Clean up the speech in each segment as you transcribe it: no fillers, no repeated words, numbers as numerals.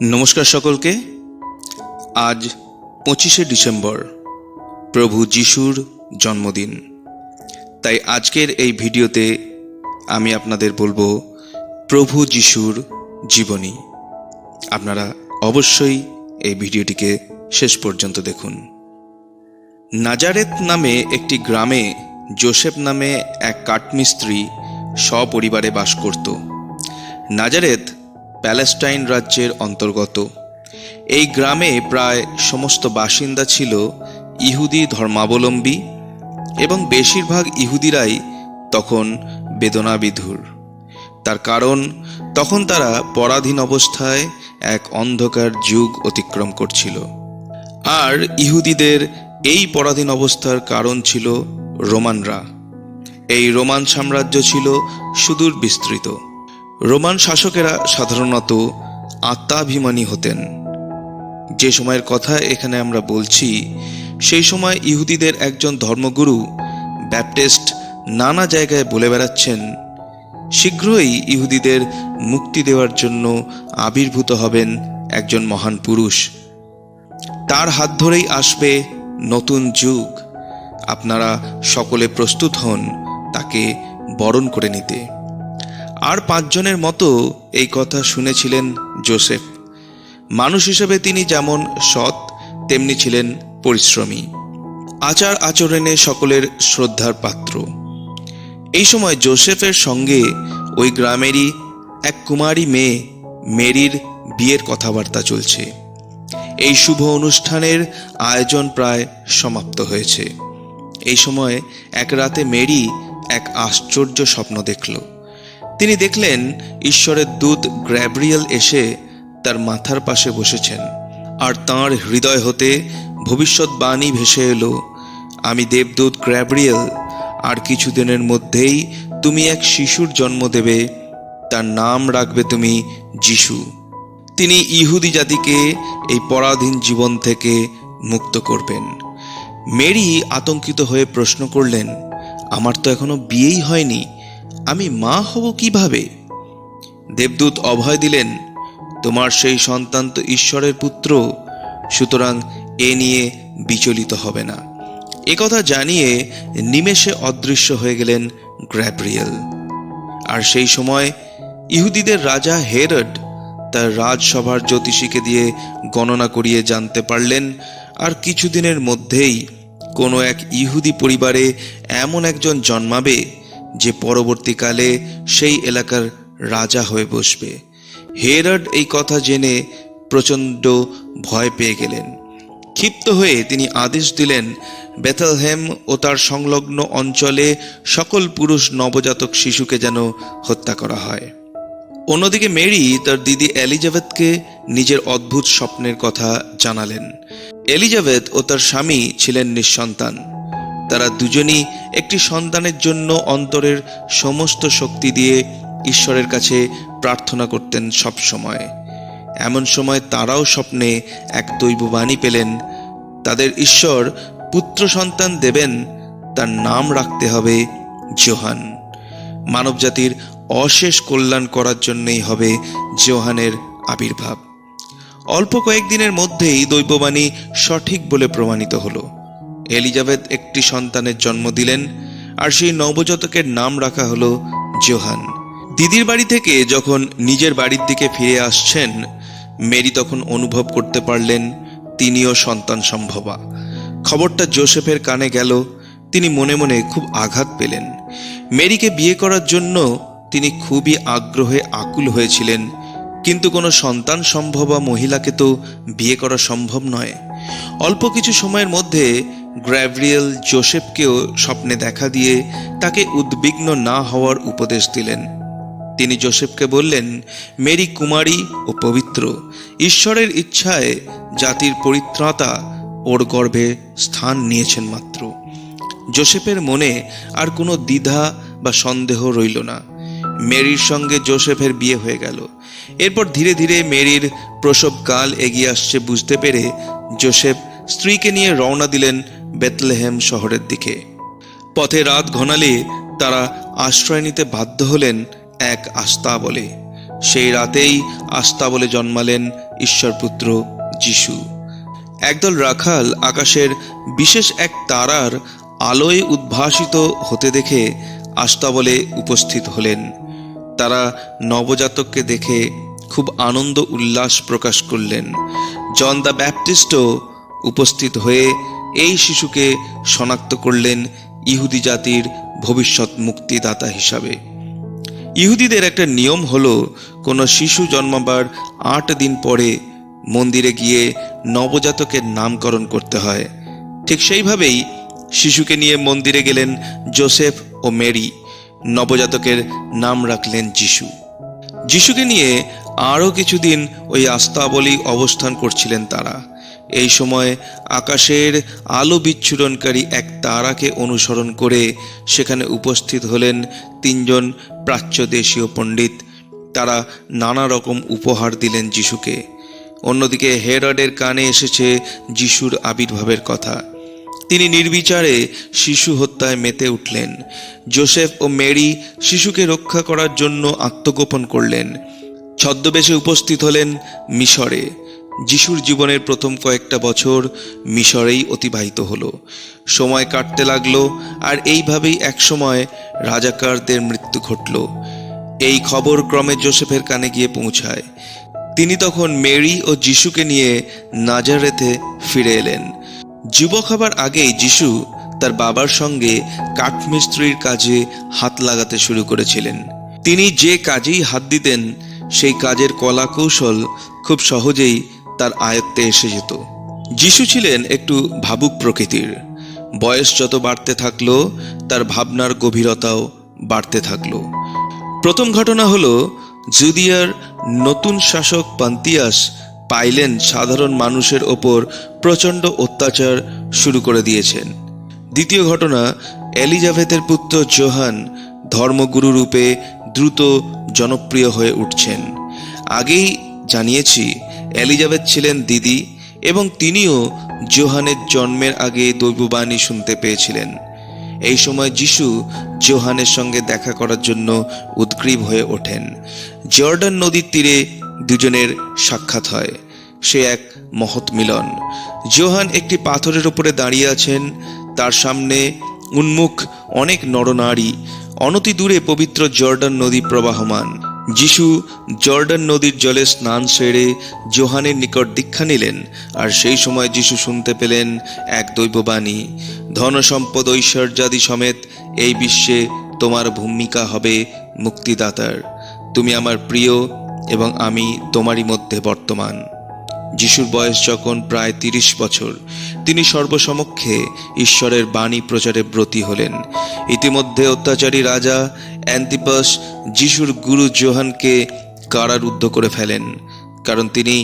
নমস্কার সকলকে। আজ 25শে ডিসেম্বর প্রভু যিশুর জন্মদিন। তাই আজকের এই ভিডিওতে আমি আপনাদের বলবো প্রভু যিশুর জীবনী। আপনারা অবশ্যই এই ভিডিওটিকে শেষ পর্যন্ত দেখুন। নাজারেত নামে একটি গ্রামে যোসেফ নামে এক কাঠমিস্ত্রি সপরিবারে বাস করত। নাজারেত প্যালেস্টাইন রাজ্যের অন্তর্গত। এই গ্রামে প্রায় সমস্ত বাসিন্দা ছিল ইহুদি ধর্মাবলম্বী এবং বেশিরভাগ ইহুদিরাই তখন বেদনাবিধুর। তার কারণ তখন তারা পরাধীন অবস্থায় এক অন্ধকার যুগ অতিক্রম করছিল। আর ইহুদিদের এই পরাধীন অবস্থার কারণ ছিল রোমানরা। এই রোমান সাম্রাজ্য ছিল সুদূর বিস্তৃত। রোমান শাসকেরা সাধারণত আত্মাভিমানী হতেন। যে সময়ের কথা এখানে আমরা বলছি, সেই সময় ইহুদিদের একজন ধর্মগুরু ব্যাপটিস্ট নানা জায়গায় বলে বেড়াচ্ছেন, শীঘ্রই ইহুদিদের মুক্তি দেওয়ার জন্য আবির্ভূত হবেন একজন মহান পুরুষ। তার হাত ধরেই আসবে নতুন যুগ। আপনারা সকলে প্রস্তুত হন তাকে বরণ করে নিতে। আর 5 জনের মতো এই কথা শুনেছিলেন যোসেফ। মানুষ হিসেবে তিনি যেমন সৎ, তেমনি ছিলেন পরিশ্রমী, আচার আচরণে সকলের শ্রদ্ধার পাত্র। এই সময় যোসেফের সঙ্গে ওই গ্রামেরই এক কুমারী মেয়ে মেরির বিয়ের কথাবার্তা চলছে। এই শুভ অনুষ্ঠানের আয়োজন প্রায় সমাপ্ত হয়েছে। এই সময় এক রাতে মেরি এক আশ্চর্য স্বপ্ন দেখল। তিনি দেখলেন ঈশ্বরের দূত গ্যাব্রিয়েল এসে তার মাথার পাশে বসেছেন, আর তাঁর হৃদয় হতে ভবিষ্যৎবাণী ভেসে এলো, আমি দেবদূত গ্যাব্রিয়েল, আর কিছুদিনের মধ্যেই তুমি এক শিশুর জন্ম দেবে, তার নাম রাখবে তুমি যিশু। তিনি ইহুদি জাতিকে এই পরাধীন জীবন থেকে মুক্ত করবেন। মেরি আতঙ্কিত হয়ে প্রশ্ন করলেন, আমার তো এখনো বিয়েই হয়নি, আমি মা হব কিভাবে? দেবদূত অভয় দিলেন, তোমার সেই সন্তান তো ঈশ্বরের পুত্র, সুতরাং এ নিয়ে বিচলিত হবে না। একথা জানিয়ে নিমেষে অদৃশ্য হয়ে গেলেন গ্যাব্রিয়েল। আর সেই সময় ইহুদিদের রাজা হেরড তার রাজসভার জ্যোতিষীকে দিয়ে গণনা করিয়ে জানতে পারলেন, আর কিছুদিনের মধ্যেই কোনো এক ইহুদি পরিবারে এমন একজন জন্মাবে যে পরবর্তীকালে সেই এলাকার রাজা হয়ে বসবে। হেরড এই কথা জেনে প্রচণ্ড ভয় পেয়ে গেলেন। ক্ষিপ্ত হয়ে তিনি আদেশ দিলেন, বেথলেহেম ও তার সংলগ্ন অঞ্চলে সকল পুরুষ নবজাতক শিশুকে যেন হত্যা করা হয়। অন্যদিকে মেরি তার দিদি এলিজাবেথকে নিজের অদ্ভুত স্বপ্নের কথা জানালেন। এলিজাবেথ ও তার স্বামী ছিলেন নিঃসন্তান। তারা দুজনই একটি সন্তানের জন্য অন্তরের সমস্ত শক্তি দিয়ে ঈশ্বরের কাছে প্রার্থনা করতেন সব সময়। এমন সময় তারাও স্বপ্নে এক দৈববাণী পেলেন, তাদের ঈশ্বর পুত্র সন্তান দেবেন, তার নাম রাখতে হবে যোহান। মানবজাতির অশেষ কল্যাণ করার জন্যই হবে যোহানের আবির্ভাব। অল্প কয়েকদিনের মধ্যেই দৈববাণী সঠিক বলে প্রমাণিত হলো। এলিজাবেথ একটি সন্তানের জন্ম দিলেন, আর সেই নবজাতকের নাম রাখা হলো যোহান। দিদির বাড়ি থেকে যখন নিজের বাড়ির দিকে ফিরে আসছেন, মেরি তখন অনুভব করতে পারলেন তিনিও সন্তান সম্ভবা। খবরটা যোসেফের কানে গেল। তিনি মনে মনে খুব আঘাত পেলেন। মেরিকে বিয়ে করার জন্য তিনি খুবই আগ্রহে আকুল হয়েছিলেন, কিন্তু কোনো সন্তান সম্ভবা মহিলাকে তো বিয়ে করা সম্ভব নয়। অল্প কিছু সময়ের মধ্যে গ্যাব্রিয়েল যোসেফকেও স্বপ্নে দেখা দিয়ে তাকে উদ্বিগ্ন না হওয়ার উপদেশ দিলেন। তিনি যোসেফকে বললেন, মেরি কুমারী ও পবিত্র, ঈশ্বরের ইচ্ছায় জাতির পরিত্রাতা ওর গর্ভে স্থান নিয়েছেন মাত্র। যোসেফের মনে আর কোনো দ্বিধা বা সন্দেহ রইল না। মেরির সঙ্গে যোসেফের বিয়ে হয়ে গেল। এরপর ধীরে ধীরে মেরির প্রসবকাল এগিয়ে আসছে বুঝতে পেরে যোসেফ স্ত্রীকে নিয়ে রওনা দিলেন বেথলেহেম শহরের দিকে। পথে রাত ঘনালে তারা আশ্রয় নিতে বাধ্য হলেন এক আস্তাবলে। সেই রাতেই আস্তাবলে জন্মালেন ঈশ্বরপুত্র যিশু। একদল রাখাল আকাশের বিশেষ এক তারার আলোয় উদ্ভাসিত হতে দেখে আস্তাবলে উপস্থিত হলেন। তারা নবজাতককে দেখে খুব আনন্দ উল্লাস প্রকাশ করলেন। জন দ্য ব্যাপটিস্টও উপস্থিত হয়ে এই শিশুকে শনাক্ত করলেন ইহুদি জাতির ভবিষ্যৎ মুক্তিদাতা হিসাবে। ইহুদিদের একটা নিয়ম হলো কোনো শিশু জন্মাবার 8 দিন পরে মন্দিরে গিয়ে নবজাতকের নামকরণ করতে হয়। ঠিক সেইভাবেই শিশুকে নিয়ে মন্দিরে গেলেন যোসেফ ও মেরি। নবজাতকের নাম রাখলেন যিশু। যিশুকে নিয়ে আরও কিছুদিন ওই আস্তাবলী অবস্থান করছিলেন তারা। এই সময় আকাশের আলো বিচ্ছুরণকারী এক তারাকে অনুসরণ করে সেখানে উপস্থিত হলেন 3 জন প্রাচ্য দেশীয় পণ্ডিত। তারা নানা রকম উপহার দিলেন যিশুকে। অন্যদিকে হেরডের কানে এসেছে যিশুর আবির্ভাবের কথা। তিনি নির্বিচারে শিশু হত্যায় মেতে উঠলেন। যোসেফ ও মেরি শিশুকে রক্ষা করার জন্য আত্মগোপন করলেন। ছদ্মবেশে উপস্থিত হলেন মিশরে। যিশুর জীবনের প্রথম কয়েকটা বছর মিশরেই অতিবাহিত হলো। সময় কাটতে লাগলো, আর এইভাবেই একসময় রাজাকারদের মৃত্যু ঘটল। এই খবর ক্রমে যোসেফের কানে গিয়ে পৌঁছায়। তিনি তখন মেরি ও যিশুকে নিয়ে নাজারেথে ফিরে এলেন। যুবক হবার আগেই যিশু তার বাবার সঙ্গে কাঠমিস্ত্রির কাজে হাত লাগাতে শুরু করেছিলেন। তিনি যে কাজেই হাত দিতেন সেই কাজের কলা কৌশল খুব সহজেই তার আয়ত্তে এসে যেত। যিশু ছিলেন একটু ভাবুক প্রকৃতির। বয়স যত বাড়তে থাকলো তার ভাবনার গভীরতাও বাড়তে থাকলো। প্রথম ঘটনা হলো, জুদিয়ার নতুন শাসক পন্তিয়াস পাইলেন সাধারণ মানুষের ওপর প্রচণ্ড অত্যাচার শুরু করে দিয়েছেন। দ্বিতীয় ঘটনা, এলিজাবেথের পুত্র যোহান ধর্মগুরু রূপে দ্রুত জনপ্রিয় হয়ে উঠছেন। আগেই জানিয়েছি এলিজাবেথ ছিলেন দিদি, এবং তিনিও যোহানের জন্মের আগে দৈববাণী শুনতে পেয়েছিলেন। এই সময় যিশু যোহানের সঙ্গে দেখা করার জন্য উদ্গ্রীব হয়ে ওঠেন। জর্ডান নদীর তীরে দুজনের সাক্ষাৎ হয়। সে এক মহৎ মিলন। যোহান একটি পাথরের উপরে দাঁড়িয়ে আছেন। তার সামনে উন্মুখ অনেক নরনারী। অনতি দূরে পবিত্র জর্ডান নদী প্রবাহমান। যিশু জর্ডান নদীর জলে স্নান সেরে যোহানের নিকট দীক্ষা নিলেন। আর সেই সময় যিশু শুনতে পেলেন এক দৈববাণী, ধন সম্পদ ঐশ্বর্যাদি সমেত এই বিশ্বে তোমার ভূমিকা হবে মুক্তিদাতার। তুমি আমার প্রিয় এবং আমি তোমারই মধ্যে বর্তমান। যিশুর বয়স যখন প্রায় 30 বছর, তিনি সর্বসমক্ষে ঈশ্বরের বাণী প্রচারে ব্রতী হলেন। ইতিমধ্যে অত্যাচারী রাজা অ্যান্টিপাস যিশুর গুরু যোহানকে কারারুদ্ধ করে ফেলেন, কারণ তিনি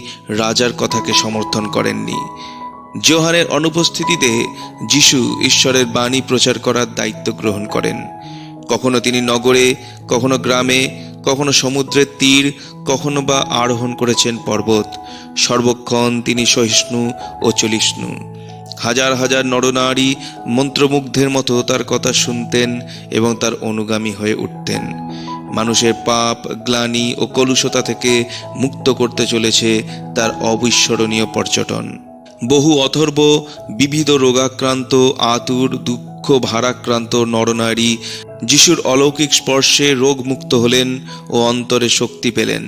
রাজার কথাকে সমর্থন করেননি। যোহানের অনুপস্থিতিতে যিশু ঈশ্বরের বাণী প্রচার করার দায়িত্ব গ্রহণ করেন। কখনো তিনি নগরে, কখনো গ্রামে, কখনো সমুদ্রের তীর, কখনো বা আরোহণ করেছেন পর্বত। সর্বক্ষণ তিনি সহিষ্ণু ও চলিষ্ণু। হাজার হাজার নরনারী মন্ত্রমুগ্ধের মতো তার কথা শুনতেন এবং তার অনুগামী হয়ে উঠতেন। মানুষের পাপ, গ্লানি ও কলুষতা থেকে মুক্ত করতে চলেছে তার অবিস্মরণীয় পর্যটন। বহু অথর্ব, বিবিধ রোগাক্রান্ত, আতুর, দুঃখ ভারাক্রান্ত নরনারী যিশুর অলৌকিক স্পর্শে রোগমুক্ত হলেন ও অন্তরে শক্তি পেলেন।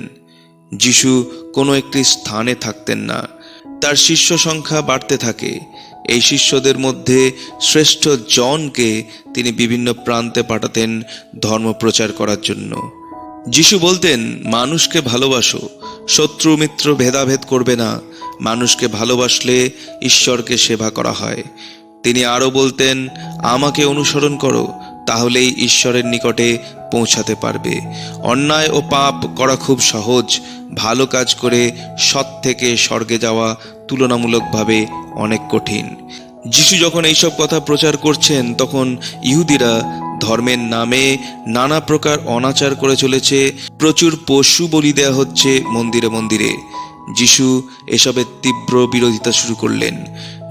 যিশু কোনো একটি স্থানে থাকতেন না, তার শিষ্য সংখ্যা বাড়তে থাকে। এই শিষ্যদের মধ্যে শ্রেষ্ঠ জনকে তিনি বিভিন্ন প্রান্তে পাঠাতেন ধর্ম প্রচার করার জন্য। যিশু বলতেন, মানুষকে ভালোবাসো, শত্রু মিত্র ভেদাভেদ করবে না। মানুষকে ভালোবাসলে ঈশ্বরকে সেবা করা হয়। তিনি আরও বলতেন, আমাকে অনুসরণ করো, তাহলেই ঈশ্বরের নিকটে পৌঁছাতে পারবে। অন্যায় ও পাপ করা খুব সহজ, ভালো কাজ করে সৎ থেকে স্বর্গে যাওয়া তুলনামূলকভাবে অনেক কঠিন। যিশু যখন এইসব কথা প্রচার করছেন, তখন ইহুদিরা ধর্মের নামে নানা প্রকার অনাচার করে চলেছে। প্রচুর পশু বলি দেওয়া হচ্ছে মন্দিরে মন্দিরে। যিশু এসবের তীব্র বিরোধিতা শুরু করলেন।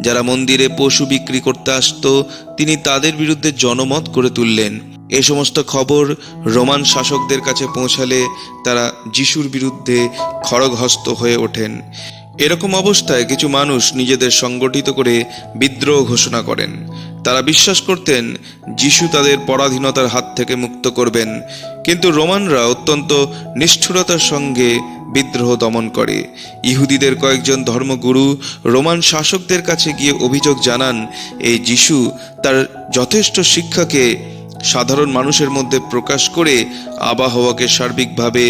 যারা মন্দিরে পশু বিক্রি করতে আসতো, তিনি তাদের বিরুদ্ধে জনমত করে তুললেন। এই সমস্ত খবর রোমান শাসকদের কাছে পৌঁছালে তারা যিশুর বিরুদ্ধে খড়গহস্ত হয়ে ওঠেন। এরকম অবস্থায় কিছু মানুষ নিজেদের সংগঠিত করে বিদ্রোহ ঘোষণা করেন। তারা বিশ্বাস করতেন যিশু তাদের পরাধীনতার হাত থেকে মুক্ত করবেন, কিন্তু রোমানরা অত্যন্ত নিষ্ঠুরতার সঙ্গে বিদ্রোহ দমন করে। ইহুদিদের কয়েকজন ধর্মগুরু রোমান শাসকদের কাছে গিয়ে অভিযোগ জানান এই যিশু তার যথেষ্ট শিক্ষাকে সাধারণ মানুষের মধ্যে প্রকাশ করে আবহাওয়াকে সার্বিকভাবে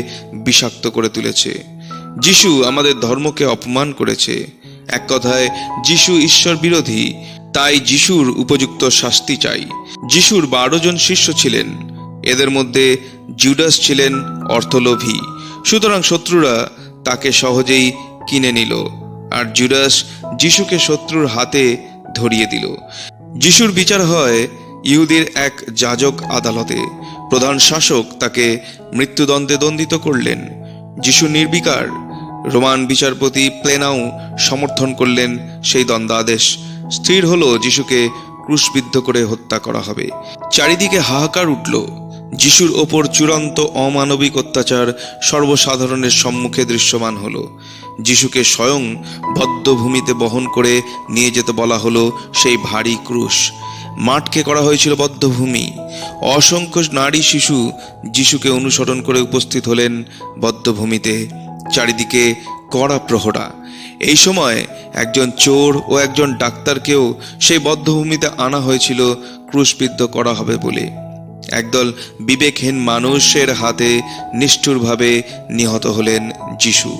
বিষাক্ত করে তুলেছে। যিশু আমাদের ধর্মকে অপমান করেছে। এক কথায় যিশু ঈশ্বর বিরোধী, তাই যিশুর উপযুক্ত শাস্তি চাই। যিশুর 12 জন শিষ্য ছিলেন, এদের মধ্যে জুডাস ছিলেন অর্থলোভী, সুতরাং শত্রুরা তাকে সহজেই কিনে নিল, আর জুডাস যিশুকে শত্রুর হাতে ধরিয়ে দিল। যিশুর বিচার হয় ইহুদির এক যাজক আদালতে। প্রধান শাসক তাকে মৃত্যুদণ্ডে দণ্ডিত করলেন। যিশু নির্বিকার। রোমান বিচারপতি প্লেনাউ সমর্থন করলেন সেই দণ্ডাদেশ। স্থির হলো যিশুকে ক্রুশবিদ্ধ করে হত্যা করা হবে। চারিদিকে হাহাকার উঠল। যিশুর ওপর চূড়ান্ত অমানবিক অত্যাচার সর্বসাধারণের সম্মুখে দৃশ্যমান হলো। যিশুকে স্বয়ং বদ্ধভূমিতে বহন করে নিয়ে যেতে বলা হলো সেই ভারী ক্রুশ। মাঠকে করা হয়েছিল বদ্ধভূমি। অসংখ্য নারী শিশু যিশুকে অনুসরণ করে উপস্থিত হলেন বদ্ধভূমিতে। চারিদিকে কড়া প্রহরা। এই সময় একজন চোর ও একজন ডাক্তারকেও সেই বদ্ধভূমিতে আনা হয়েছিল ক্রুশবিদ্ধ করা হবে বলে। একদল বিবেকহীন মানুষের হাতে নিষ্ঠুরভাবে নিহত হলেন যিশু।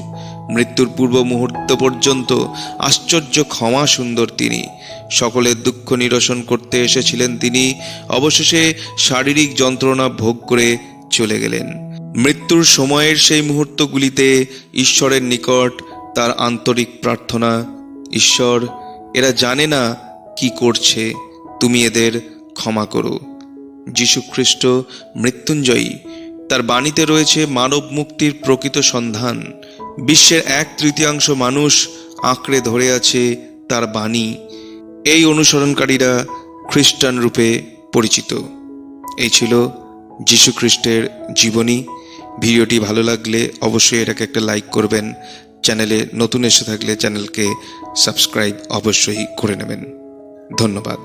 মৃত্যুর পূর্ব মুহূর্ত পর্যন্ত আশ্চর্য ক্ষমা সুন্দর তিনি। সকলের দুঃখ নিরসন করতে এসেছিলেন তিনি। অবশেষে শারীরিক যন্ত্রণা ভোগ করে চলে গেলেন। মৃত্যুর সময়ের সেই মুহূর্তগুলিতে ঈশ্বরের নিকট তার আন্তরিক প্রার্থনা, ঈশ্বর, এরা জানে না কি করছে, তুমি এদের ক্ষমা করো। যিশু খ্রিস্ট মৃত্যুঞ্জয়ী। তার বাণীতে রয়েছে মানব মুক্তির প্রকৃত সন্ধান। বিশ্বের 1/3 মানুষ আঁকড়ে ধরে আছে তার বাণী। এই অনুসরণকারীরা খ্রিস্টান রূপে পরিচিত। এই ছিল যিশু খ্রিস্টের জীবনী। ভিডিওটি ভালো লাগলে অবশ্যই এটাকে একটা লাইক করবেন। চ্যানেলে নতুন এসে থাকলে চ্যানেলকে সাবস্ক্রাইব অবশ্যই করে নেবেন। ধন্যবাদ।